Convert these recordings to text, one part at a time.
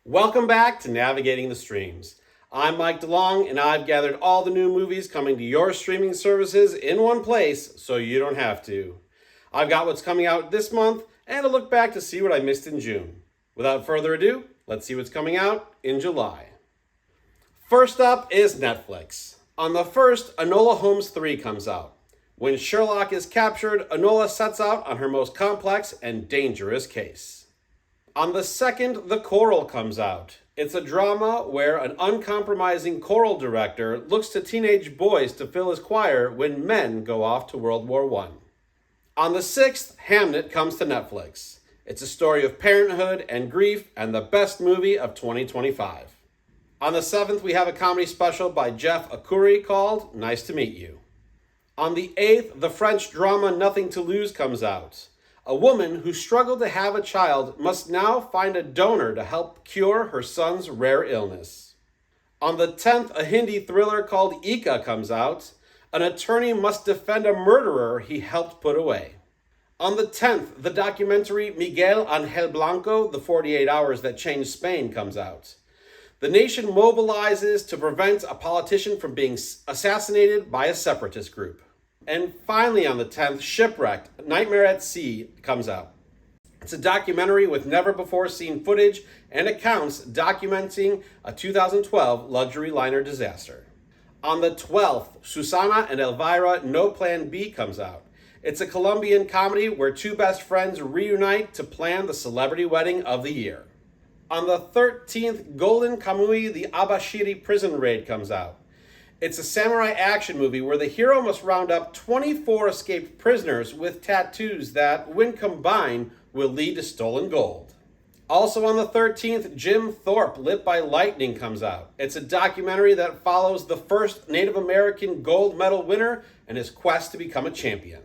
Welcome back to Navigating the Streams. I'm Mike DeLong, and I've gathered all the new movies coming to your streaming services in one place so you don't have to. I've got what's coming out this month and a look back to see what I missed in June. Without further ado, let's see what's coming out in July. First up is Netflix. On the 1st, Enola Holmes 3 comes out. When Sherlock is captured, Enola sets out on her most complex and dangerous case. On the 2nd, The Coral comes out. It's a drama where an uncompromising choral director looks to teenage boys to fill his choir when men go off to World War I. On the 6th, Hamnet comes to Netflix. It's a story of parenthood and grief and the best movie of 2025. On the 7th, we have a comedy special by Jeff Akuri called Nice to Meet You. On the 8th, the French drama Nothing to Lose comes out. A woman who struggled to have a child must now find a donor to help cure her son's rare illness. On the 10th, a Hindi thriller called Ika comes out. An attorney must defend a murderer he helped put away. On the 10th, the documentary Miguel Angel Blanco, The 48 Hours That Changed Spain comes out. The nation mobilizes to prevent a politician from being assassinated by a separatist group. And finally on the 10th, Shipwrecked, Nightmare at Sea comes out. It's a documentary with never-before-seen footage and accounts documenting a 2012 luxury liner disaster. On the 12th, Susana and Elvira No Plan B comes out. It's a Colombian comedy where two best friends reunite to plan the celebrity wedding of the year. On the 13th, Golden Kamuy, the Abashiri prison raid comes out. It's a samurai action movie where the hero must round up 24 escaped prisoners with tattoos that, when combined, will lead to stolen gold. Also on the 13th, Jim Thorpe, Lit by Lightning comes out. It's a documentary that follows the first Native American gold medal winner and his quest to become a champion.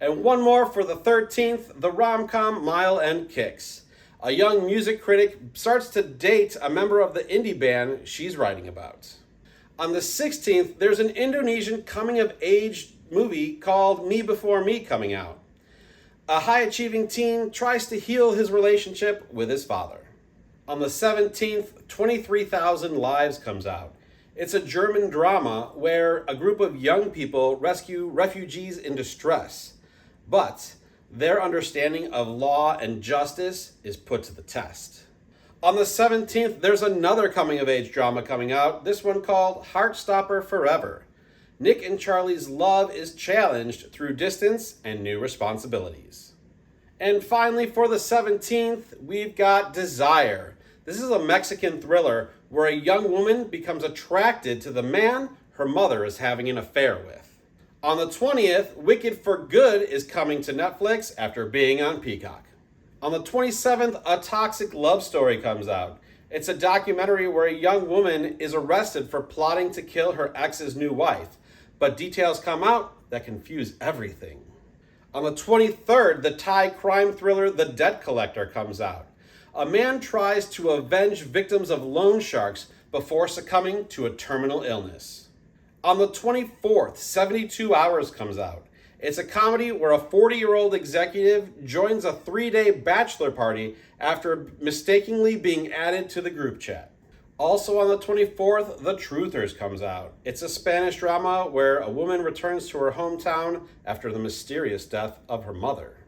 And one more for the 13th, the rom-com Mile End Kicks. A young music critic starts to date a member of the indie band she's writing about. On the 16th, there's an Indonesian coming-of-age movie called Me Before Me coming out. A high-achieving teen tries to heal his relationship with his father. On the 17th, 23,000 Lives comes out. It's a German drama where a group of young people rescue refugees in distress, but their understanding of law and justice is put to the test. On the 17th, there's another coming-of-age drama coming out, this one called Heartstopper Forever. Nick and Charlie's love is challenged through distance and new responsibilities. And finally, for the 17th, we've got Desire. This is a Mexican thriller where a young woman becomes attracted to the man her mother is having an affair with. On the 20th, Wicked for Good is coming to Netflix after being on Peacock. On the 27th, A Toxic Love Story comes out. It's a documentary where a young woman is arrested for plotting to kill her ex's new wife, but details come out that confuse everything. On the 23rd, the Thai crime thriller The Debt Collector comes out. A man tries to avenge victims of loan sharks before succumbing to a terminal illness. On the 24th, 72 Hours comes out. It's a comedy where a 40-year-old executive joins a 3-day bachelor party after mistakenly being added to the group chat. Also on the 24th, The Truthers comes out. It's a Spanish drama where a woman returns to her hometown after the mysterious death of her mother.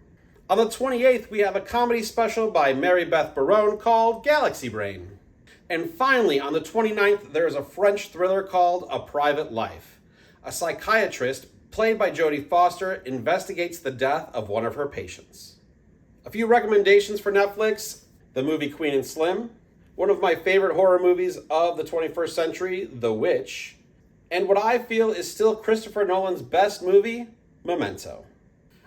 On the 28th, we have a comedy special by Mary Beth Barone called Galaxy Brain. And finally, on the 29th, there is a French thriller called A Private Life. A psychiatrist, played by Jodie Foster, investigates the death of one of her patients. A few recommendations for Netflix: the movie Queen and Slim, one of my favorite horror movies of the 21st century, The Witch, and what I feel is still Christopher Nolan's best movie, Memento.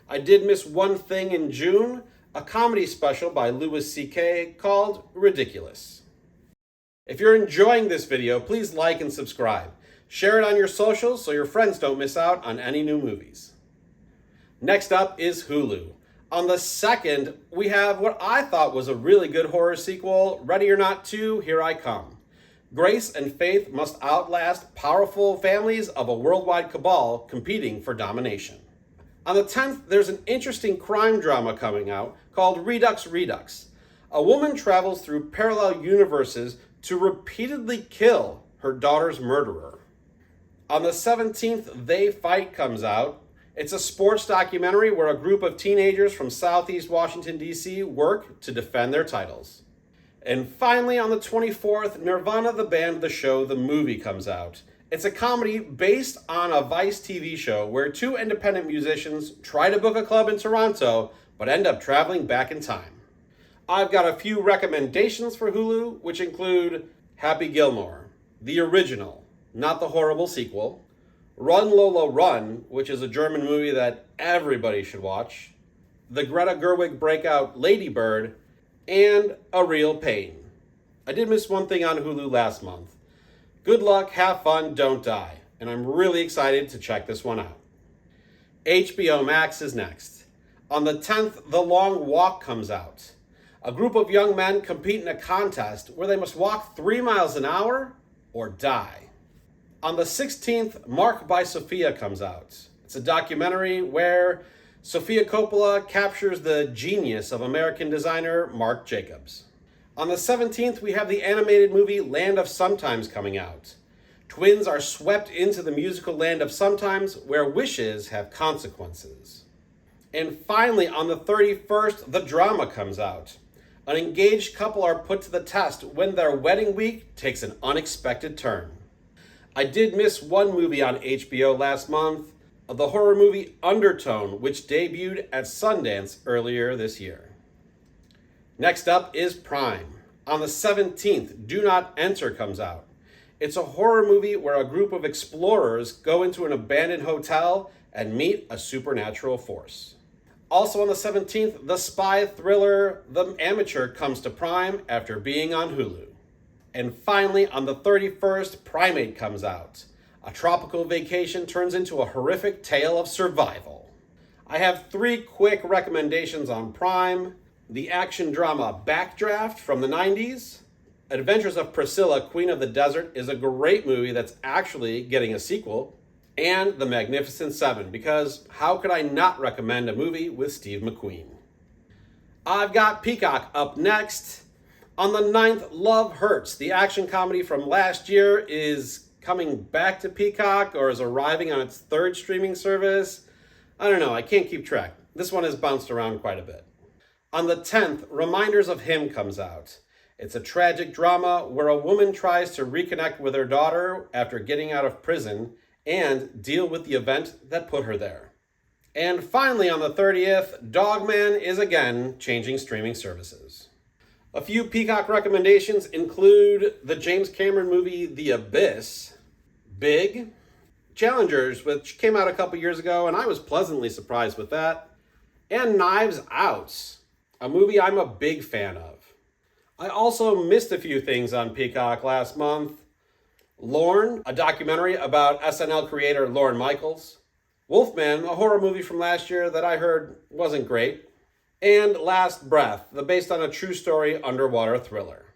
I did miss one thing in June, a comedy special by Louis C.K. called Ridiculous. If you're enjoying this video, please like and subscribe. Share it on your socials so your friends don't miss out on any new movies. Next up is Hulu. On the 2nd, we have what I thought was a really good horror sequel, Ready or Not 2, Here I Come. Grace and Faith must outlast powerful families of a worldwide cabal competing for domination. On the 10th, there's an interesting crime drama coming out called Redux Redux. A woman travels through parallel universes to repeatedly kill her daughter's murderer. On the 17th, They Fight comes out. It's a sports documentary where a group of teenagers from Southeast Washington, D.C. work to defend their titles. And finally, on the 24th, Nirvana the Band, the Show, the movie comes out. It's a comedy based on a Vice TV show where two independent musicians try to book a club in Toronto, but end up traveling back in time. I've got a few recommendations for Hulu, which include Happy Gilmore, the original, not the horrible sequel, Run Lola Run, which is a German movie that everybody should watch, the Greta Gerwig breakout Lady Bird, and A Real Pain. I did miss one thing on Hulu last month. Good luck, have fun, don't die. And I'm really excited to check this one out. HBOMax is next. On the 10th, The Long Walk comes out. A group of young men compete in a contest where they must walk 3 miles an hour or die. On the 16th, Mark by Sophia comes out. It's a documentary where Sofia Coppola captures the genius of American designer Marc Jacobs. On the 17th, we have the animated movie Land of Sometimes coming out. Twins are swept into the musical Land of Sometimes where wishes have consequences. And finally, on the 31st, The Drama comes out. An engaged couple are put to the test when their wedding week takes an unexpected turn. I did miss one movie on HBO last month, the horror movie Undertone, which debuted at Sundance earlier this year. Next up is Prime. On the 17th, Do Not Enter comes out. It's a horror movie where a group of explorers go into an abandoned hotel and meet a supernatural force. Also on the 17th, the spy thriller The Amateur comes to Prime after being on Hulu. And finally, on the 31st, Primate comes out. A tropical vacation turns into a horrific tale of survival. I have 3 quick recommendations on Prime. The action drama Backdraft from the 90s. Adventures of Priscilla, Queen of the Desert is a great movie that's actually getting a sequel. And The Magnificent Seven, because how could I not recommend a movie with Steve McQueen? I've got Peacock up next. On the 9th, Love Hurts, the action comedy from last year, is coming back to Peacock or is arriving on its 3rd streaming service. I don't know, I can't keep track. This one has bounced around quite a bit. On the 10th, Reminders of Him comes out. It's a tragic drama where a woman tries to reconnect with her daughter after getting out of prison and deal with the event that put her there. And finally, on the 30th, Dogman is again changing streaming services. A few Peacock recommendations include the James Cameron movie The Abyss, Big, Challengers, which came out a couple years ago, and I was pleasantly surprised with that, and Knives Out, a movie I'm a big fan of. I also missed a few things on Peacock last month. Lorne, a documentary about SNL creator Lorne Michaels. Wolfman, a horror movie from last year that I heard wasn't great. And Last Breath, the based on a true story underwater thriller.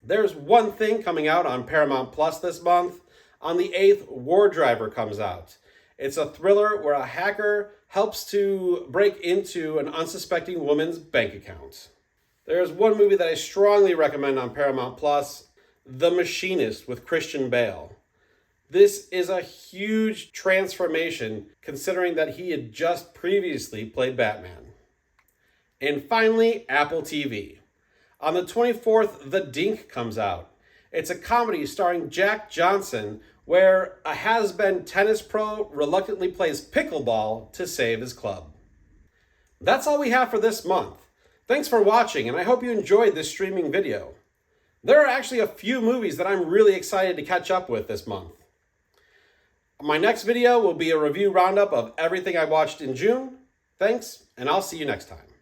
There's one thing coming out on Paramount Plus this month. On the 8th, War Driver comes out. It's a thriller where a hacker helps to break into an unsuspecting woman's bank account. There's one movie that I strongly recommend on Paramount Plus, The Machinist with Christian Bale. This is a huge transformation considering that he had just previously played Batman. And finally, Apple TV. On the 24th, The Dink comes out. It's a comedy starring Jack Johnson where a has-been tennis pro reluctantly plays pickleball to save his club. That's all we have for this month. Thanks for watching, and I hope you enjoyed this streaming video. There are actually a few movies that I'm really excited to catch up with this month. My next video will be a review roundup of everything I watched in June. Thanks, and I'll see you next time.